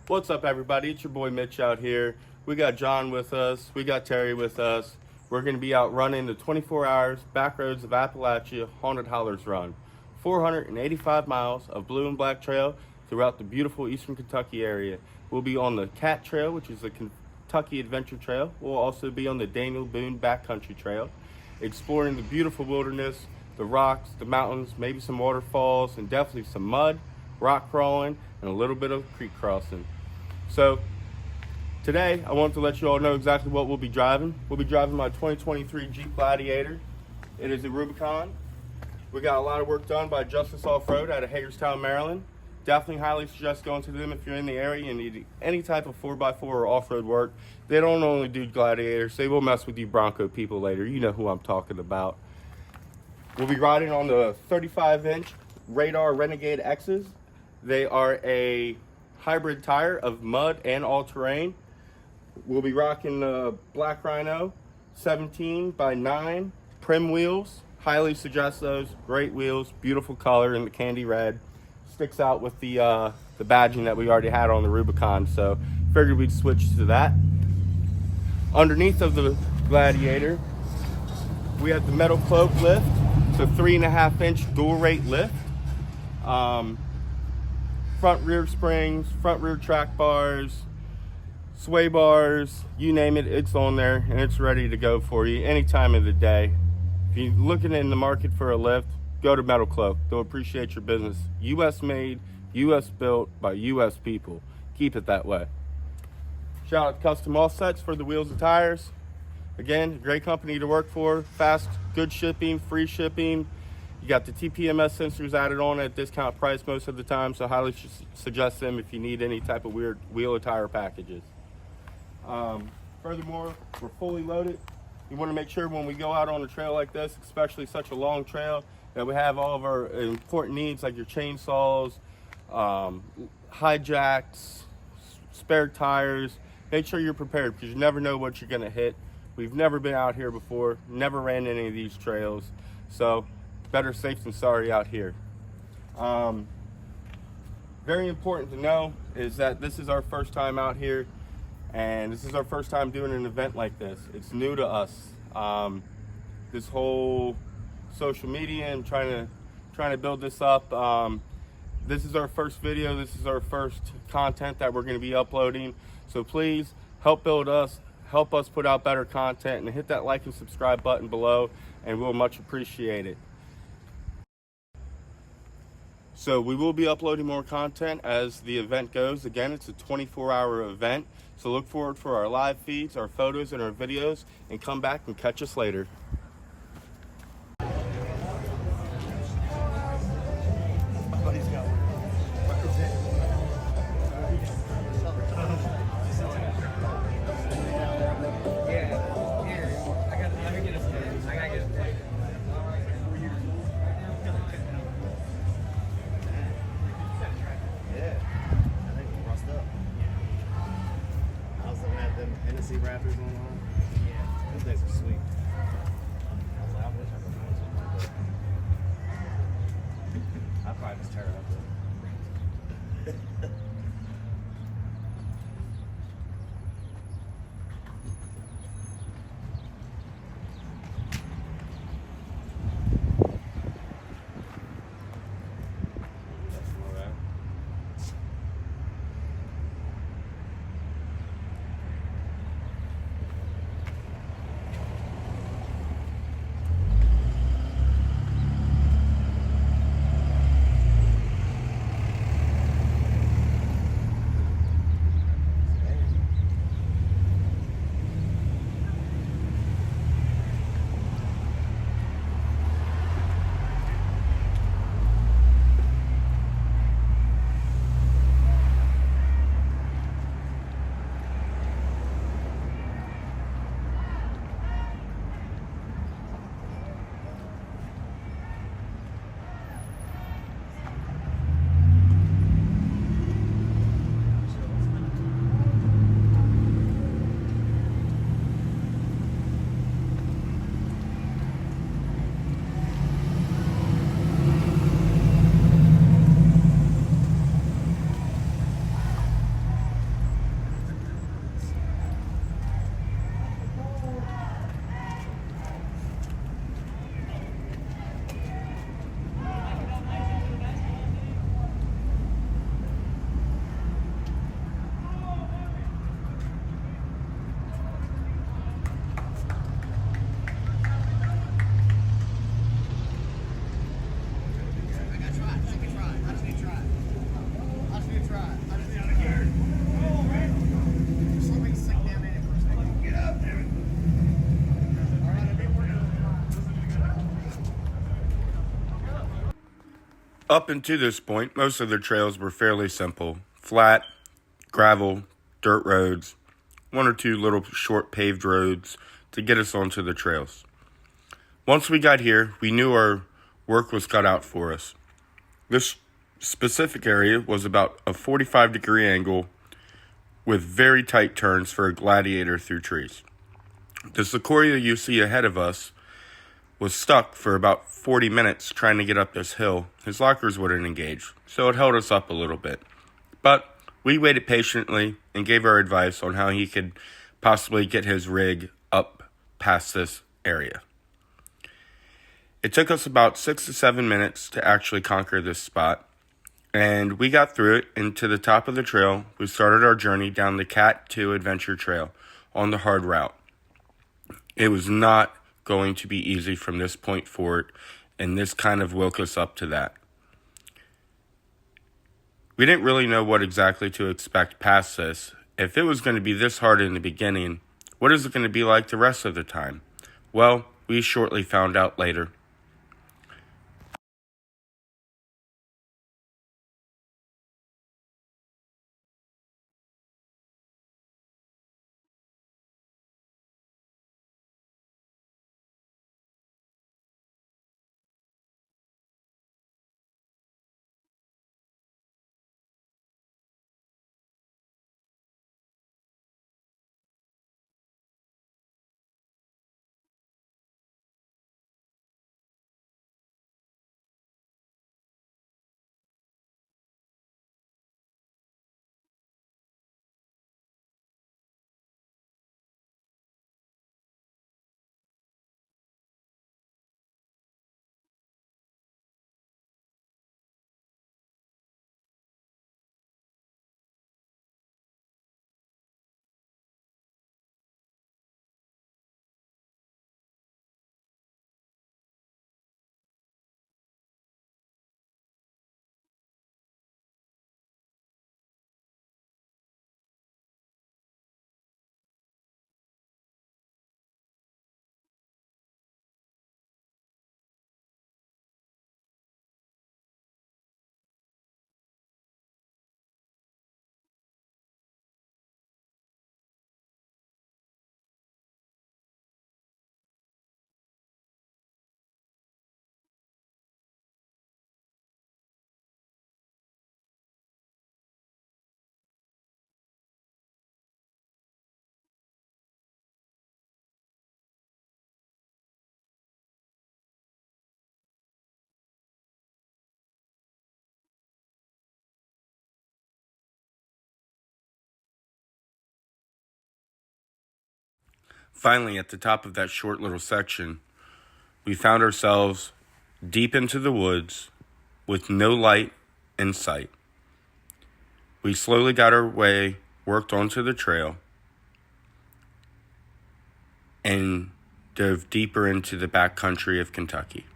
What's up, everybody? It's your boy Mitch out here. We got John with us. We got Terry with us. We're going to be out running the 24 hours back roads of Appalachia Haunted Hollers Run. 485 miles of blue and black trail throughout the beautiful eastern Kentucky area. We'll be on the Cat Trail, which is the Kentucky Adventure Trail. We'll also be on the Daniel Boone Backcountry Trail, exploring the beautiful wilderness, the rocks, the mountains, maybe some waterfalls, and definitely some mud, rock crawling, and a little bit of creek crossing. So today I want to let you all know exactly what we'll be driving. We'll be driving my 2023 Jeep Gladiator. It is a Rubicon. We got a lot of work done by Justice Off-Road out of Hagerstown, Maryland. Definitely highly suggest going to them if you're in the area and need any type of 4x4 or off-road work. They don't only do Gladiators, they will mess with you Bronco people later. You know who I'm talking about. We'll be riding on the 35-inch Radar Renegade X's. They are a hybrid tire of mud and all-terrain. We'll be rocking the Black Rhino 17x9 Prim wheels. Highly suggest those. Great wheels, beautiful color in the candy red. Sticks out with the badging that we already had on the Rubicon, so figured we'd switch to that. Underneath of the Gladiator, we have the metal cloak lift. It's a 3.5-inch dual rate lift. Front rear springs, front rear track bars, sway bars, you name it, it's on there and it's ready to go for you any time of the day. If you're looking in the market for a lift, go to Metal Cloak. They'll appreciate your business. US made, US built by US people. Keep it that way. Shout out to Custom Offsets for the wheels and tires. Again, great company to work for. Fast, good shipping, free shipping. You got the TPMS sensors added on at discount price most of the time, so highly suggest them if you need any type of weird wheel or tire packages. Furthermore, we're fully loaded. You want to make sure when we go out on a trail like this, especially such a long trail, that we have all of our important needs like your chainsaws, hijacks, spare tires. Make sure you're prepared because you never know what you're going to hit. We've never been out here before, never ran any of these trails, so better safe than sorry out here. Very important to know is that this is our first time out here, and this is our first time doing an event like this. It's new to us. This whole social media and trying to build this up. This is our first video. This is our first content that we're going to be uploading. So please help build us, help us put out better content, and hit that like and subscribe button below, and we'll much appreciate it. So we will be uploading more content as the event goes. Again, it's a 24-hour event. So look forward for our live feeds, our photos, and our videos, and come back and catch us later. Raptors online. Yeah, those days are sweet. Up until this point, most of the trails were fairly simple. Flat, gravel, dirt roads, one or two little short paved roads to get us onto the trails. Once we got here, we knew our work was cut out for us. This specific area was about a 45-degree angle with very tight turns for a gladiator through trees. The sequoia you see ahead of us was stuck for about 40 minutes trying to get up this hill. His lockers wouldn't engage, so it held us up a little bit. But we waited patiently and gave our advice on how he could possibly get his rig up past this area. It took us about 6 to 7 minutes to actually conquer this spot, and we got through it and to the top of the trail. We started our journey down the Cat 2 Adventure Trail on the hard route. It was not going to be easy from this point forward, and this kind of woke us up to that. We didn't really know what exactly to expect past this. If it was going to be this hard in the beginning, what is it going to be like the rest of the time? Well, we shortly found out later. Finally, at the top of that short little section, we found ourselves deep into the woods with no light in sight. We slowly got our way, worked onto the trail, and dove deeper into the backcountry of Kentucky.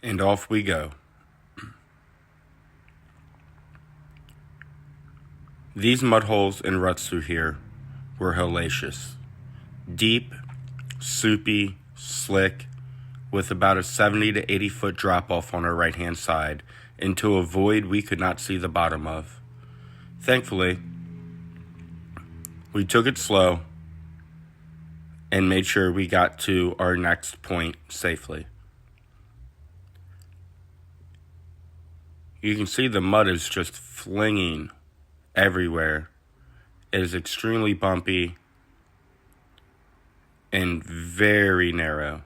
And off we go. These mud holes and ruts through here were hellacious. Deep, soupy, slick, with about a 70 to 80 foot drop off on our right hand side into a void we could not see the bottom of. Thankfully, we took it slow and made sure we got to our next point safely. You can see the mud is just flinging everywhere. It is extremely bumpy and very narrow.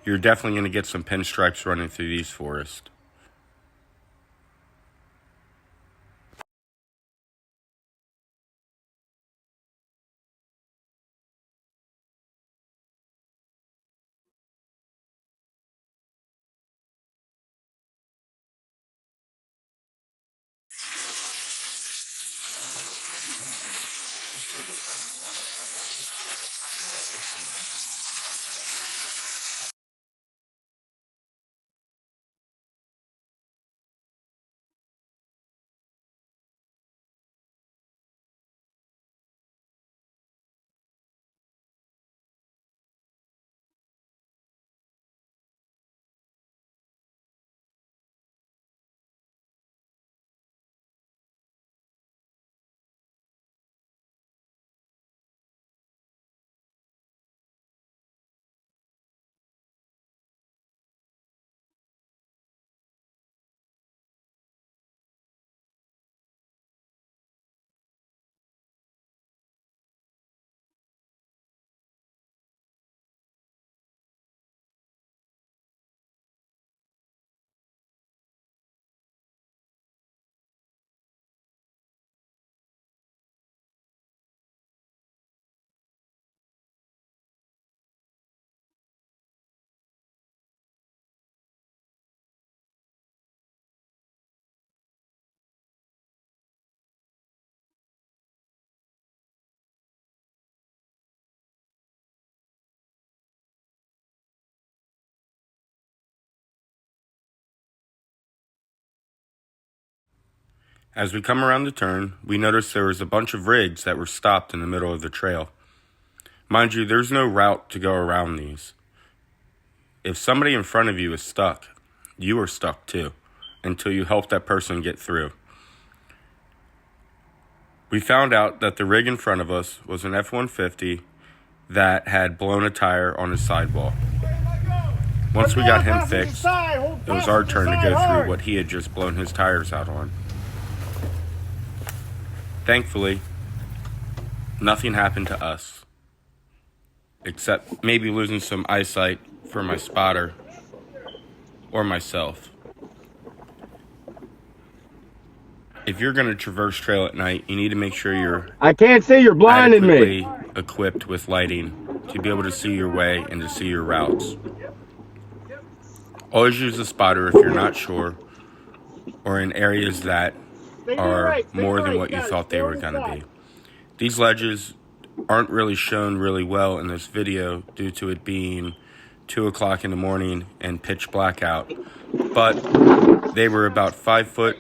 You're definitely going to get some pinstripes running through these forests. As we come around the turn, we notice there was a bunch of rigs that were stopped in the middle of the trail. Mind you, there's no route to go around these. If somebody in front of you is stuck, you are stuck too, until you help that person get through. We found out that the rig in front of us was an F-150 that had blown a tire on his sidewall. Once we got him fixed, it was our turn to go through what he had just blown his tires out on. Thankfully, nothing happened to us, except maybe losing some eyesight for my spotter or myself. If you're going to traverse trail at night, you need to make sure you're I can't see, you're blinding me. Equipped with lighting to be able to see your way and to see your routes. Always use a spotter if you're not sure, or in areas that are more than what you thought they were going to be. These ledges aren't really shown really well in this video due to it being 2 o'clock in the morning and pitch black out, but they were about 5 foot,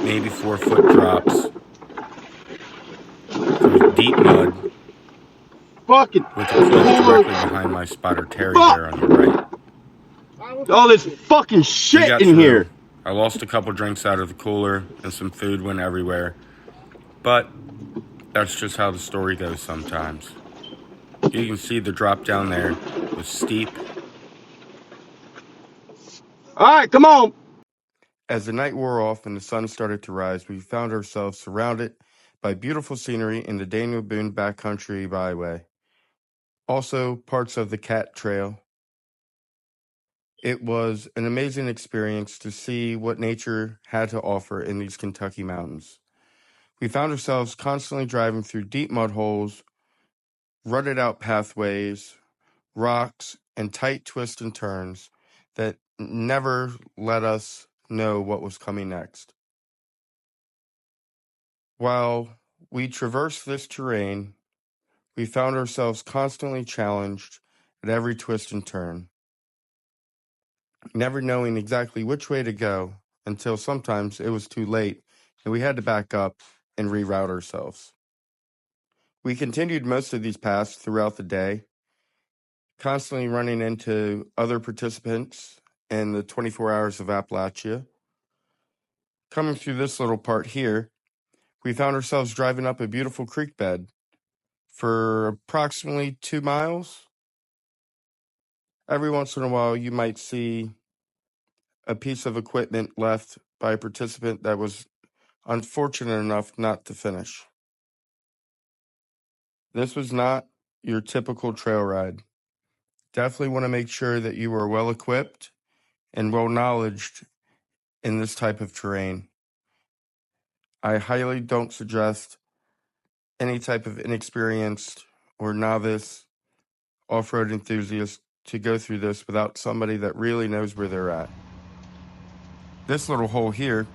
maybe 4 foot drops through deep mud with a cliff directly behind my spotter Terry there on the right. All this fucking shit in here. I lost a couple drinks out of the cooler and some food went everywhere, but that's just how the story goes sometimes. You can see the drop down there was steep. All right, come on. As the night wore off and the sun started to rise, we found ourselves surrounded by beautiful scenery in the Daniel Boone Backcountry Byway. Also, parts of the Cat Trail. It was an amazing experience to see what nature had to offer in these Kentucky mountains. We found ourselves constantly driving through deep mud holes, rutted out pathways, rocks, and tight twists and turns that never let us know what was coming next. While we traversed this terrain, we found ourselves constantly challenged at every twist and turn, never knowing exactly which way to go until sometimes it was too late and we had to back up and reroute ourselves. We continued most of these paths throughout the day, constantly running into other participants in the 24 hours of Appalachia. Coming through this little part here, we found ourselves driving up a beautiful creek bed for approximately 2 miles. Every once in a while, you might see a piece of equipment left by a participant that was unfortunate enough not to finish. This was not your typical trail ride. Definitely want to make sure that you are well equipped and well knowledged in this type of terrain. I highly don't suggest any type of inexperienced or novice off-road enthusiast to go through this without somebody that really knows where they're at. This little hole here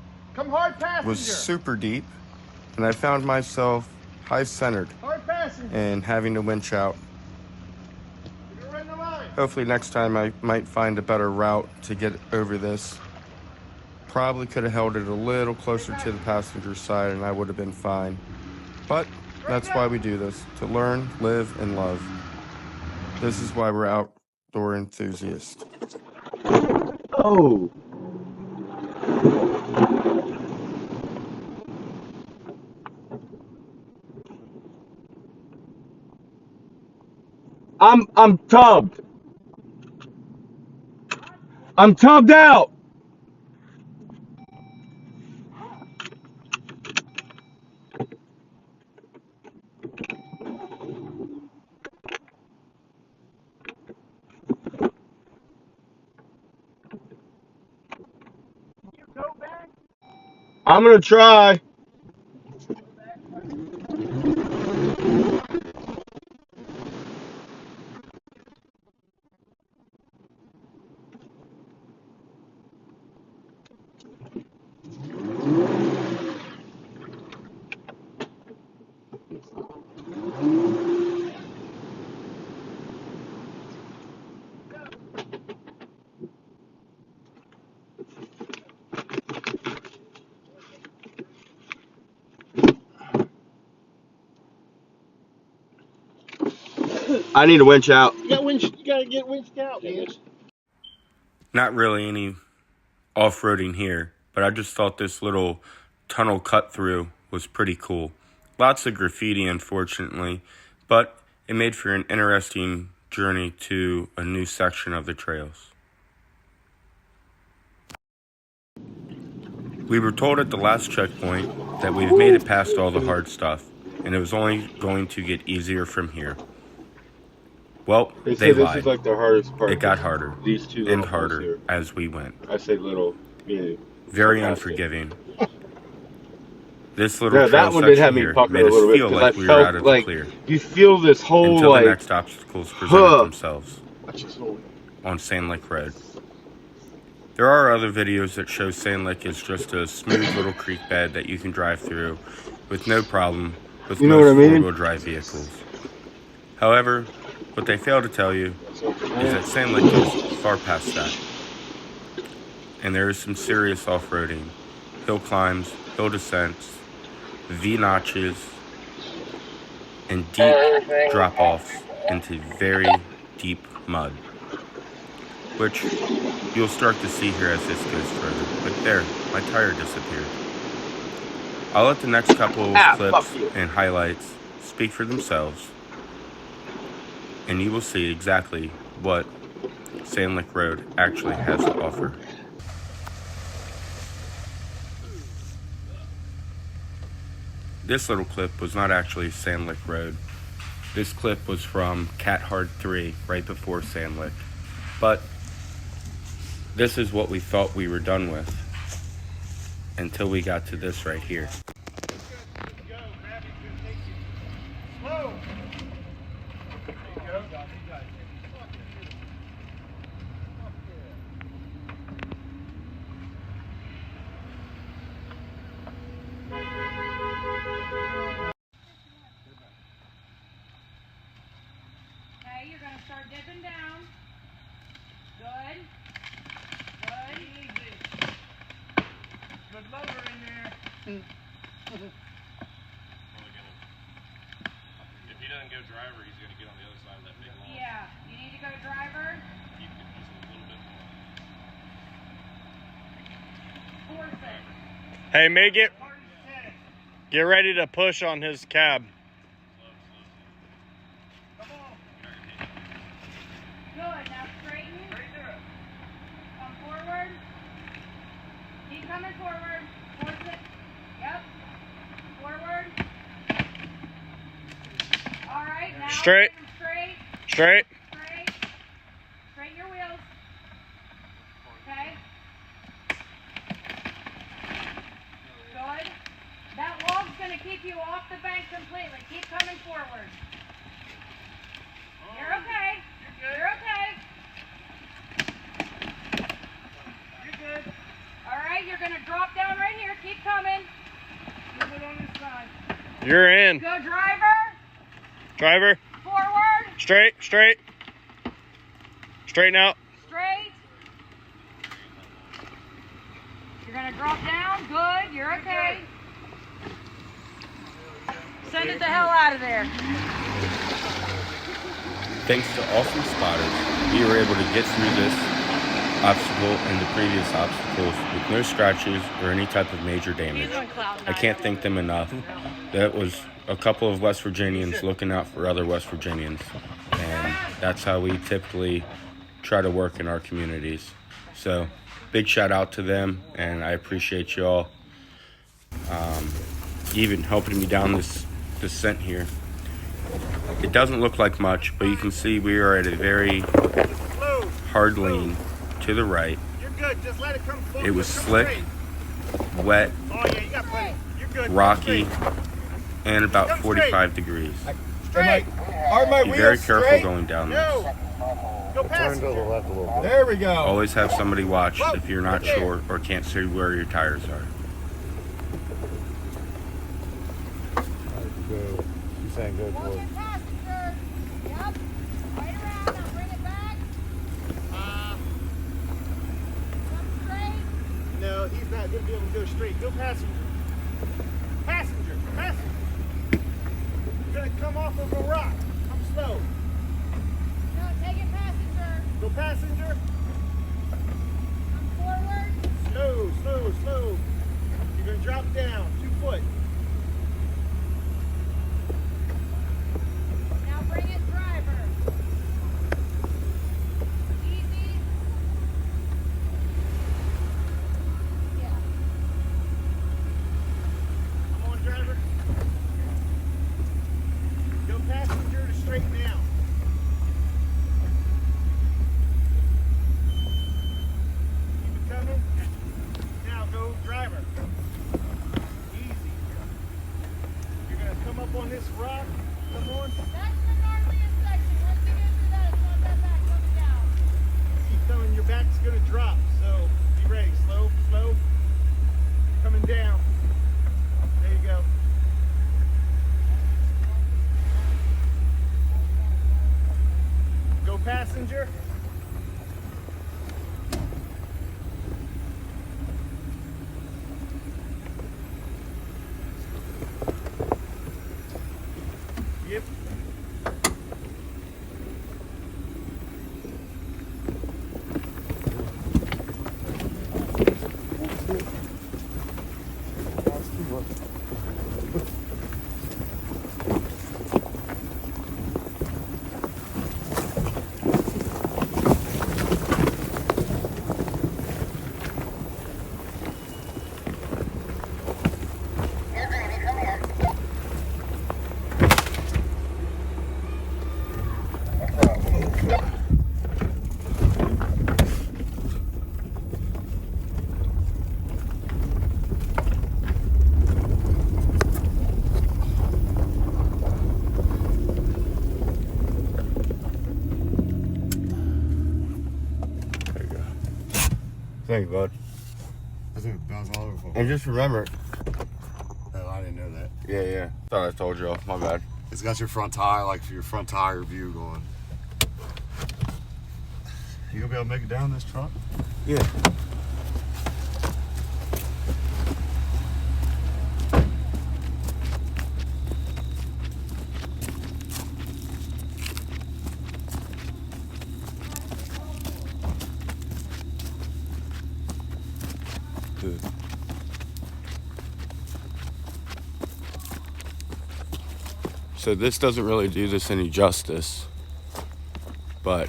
was super deep, and I found myself high-centered and having to winch out. Hopefully next time I might find a better route to get over this. Probably could have held it a little closer to the passenger side and I would have been fine. But that's why we do this, to learn, live, and love. This is why we're outdoor enthusiasts. Oh. I'm tubbed. I'm tubbed out. I'm gonna try. I need a winch out. You gotta get winched out, man. Not really any off-roading here, but I just thought this little tunnel cut through was pretty cool. Lots of graffiti, unfortunately, but it made for an interesting journey to a new section of the trails. We were told at the last checkpoint that we've made it past all the hard stuff, and it was only going to get easier from here. Well, they lied. This is like the hardest part. It got harder These two and harder as we went. I say little, meaning very unforgiving. This little trail that one did have me here puckered made a us little bit feel because like I we were felt out of like the clear you feel this whole until like the next obstacles presented themselves on Sand Lake Road. There are other videos that show Sand Lake is just a smooth little creek bed that you can drive through with no problem with most four-wheel drive vehicles. However, what they fail to tell you is that Sand Lake goes far past that. And there is some serious off-roading, hill climbs, hill descents, V-notches, and deep drop-offs into very deep mud, which you'll start to see here as this goes further. But there, my tire disappeared. I'll let the next couple of clips and highlights speak for themselves, and you will see exactly what Sand Lake Road actually has to offer. This little clip was not actually Sand Lake Road. This clip was from Cat Hard 3, right before Sand Lake. But this is what we thought we were done with until we got to this right here. You're going to start dipping down. Good. Good. Easy. Good lover in there. If he doesn't go driver, he's going to get on the other side of that big lawn. Yeah. You need to go driver. Keep confusing a little bit more. Force it. Hey, May, get ready to push on his cab. Good. Now straighten. Come forward. Keep coming forward. Force it. Yep. Forward. All right. Now Straight. Straight. Straight. Straight. Straighten your wheels. Okay. Good. That log's going to keep you off the bank completely. Keep coming forward. You're okay. You're okay. You're good. All right, you're going to drop down right here. Keep coming. Move it on this side. You're in. Go driver. Driver. Forward. Straight. Straight. Straighten out. Straight. You're going to drop down. Good. You're okay. Send it the hell out of there. Thanks to awesome spotters, we were able to get through this obstacle and the previous obstacles with no scratches or any type of major damage. I can't thank them enough. That was a couple of West Virginians looking out for other West Virginians, and that's how we typically try to work in our communities. So big shout out to them, and I appreciate you all even helping me down this descent here. It doesn't look like much, but you can see we are at a very hard lean to the right. It was slick, wet, rocky, and about 45 degrees. Be very careful going down this. Turn to the left a little bit. There we go. Always have somebody watch if you're not sure or can't see where your tires are. She's saying go towards. No, he's not going to be able to go straight. Go passenger. Passenger. Passenger. You're going to come off of a rock. Come slow. passenger. Forward. Slow, slow, slow. You're gonna drop down 2 foot. Now bring it driver. Easy. Yeah. Come on, driver. Go passenger to straighten out. Keep it coming. Now go driver. Easy. You're gonna come up on this rock. Come on. That's the gnarliest section. Once you get through that, it's not that bad coming down. Keep coming. Your back's gonna drop. So be ready. Slow, slow. Coming down. There you go. Go passenger. Yep. Thank you, bud. I think it bounced all over. And just remember, Oh, I didn't know that. yeah. Thought I told you all. My bad. It's got your front tire, like for your front tire view going. You gonna be able to make it down this truck? Yeah. Good. So this doesn't really do this any justice, but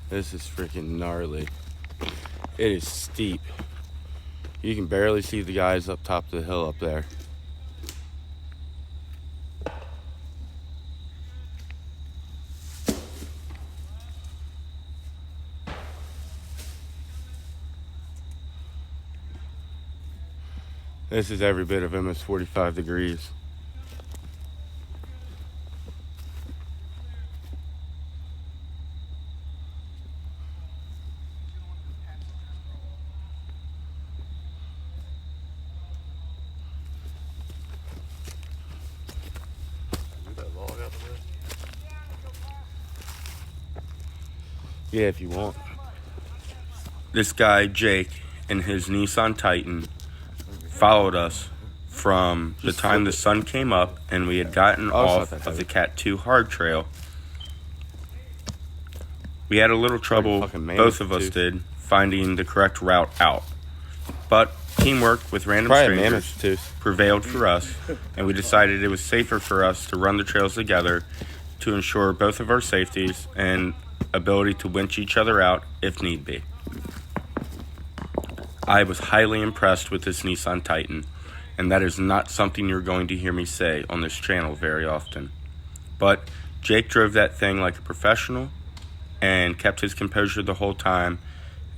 this is freaking gnarly. It is steep. You can barely see the guys up top of the hill up there. This is every bit of almost 45 degrees. Yeah, if you want. This guy, Jake, and his Nissan Titan followed us from the time the sun came up and we had gotten off of the Cat 2 hard trail. We had a little trouble, both of us did, finding the correct route out. But teamwork with random strangers prevailed for us, and we decided it was safer for us to run the trails together to ensure both of our safeties and ability to winch each other out if need be. I was highly impressed with this Nissan Titan, and that is not something you're going to hear me say on this channel very often. But Jake drove that thing like a professional and kept his composure the whole time,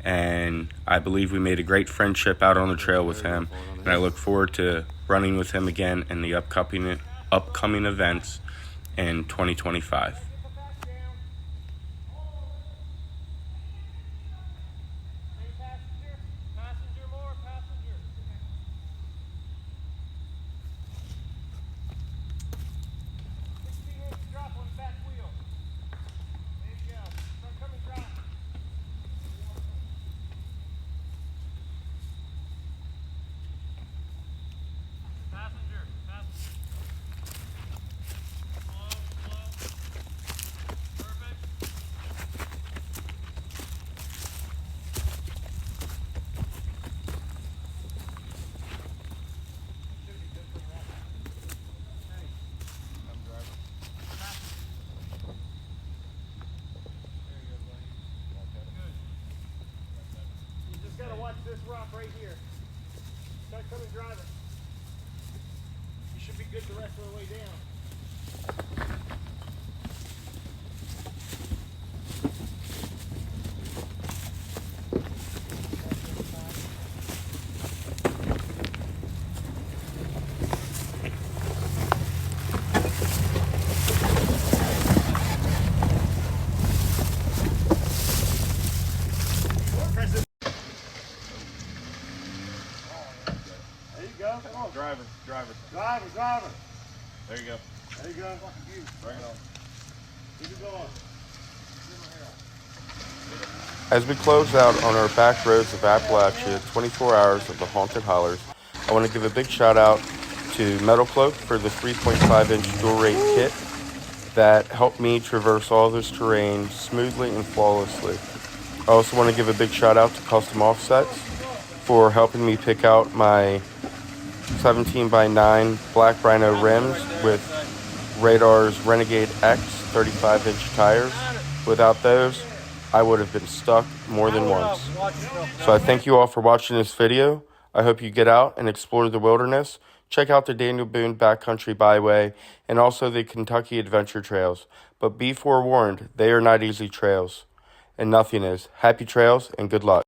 and I believe we made a great friendship out on the trail with him, and I look forward to running with him again in the upcoming events in 2025. this rock right here. Start coming driving. You should be good the rest of the way down. There you go. Come on. Driver. Driver. There you go. There you go. Bring it on. Keep it going. As we close out on our back roads of Appalachia, 24 hours of the haunted hollers, I want to give a big shout out to Metal Cloak for the 3.5-inch dual rate kit that helped me traverse all this terrain smoothly and flawlessly. I also want to give a big shout out to Custom Offsets for helping me pick out my 17x9 Black Rhino rims with Radar's Renegade X 35-inch tires. Without those, I would have been stuck more than once. So I thank you all for watching this video. I hope you get out and explore the wilderness. Check out the Daniel Boone Backcountry Byway and also the Kentucky Adventure Trails. But be forewarned, they are not easy trails. And nothing is. Happy trails and good luck.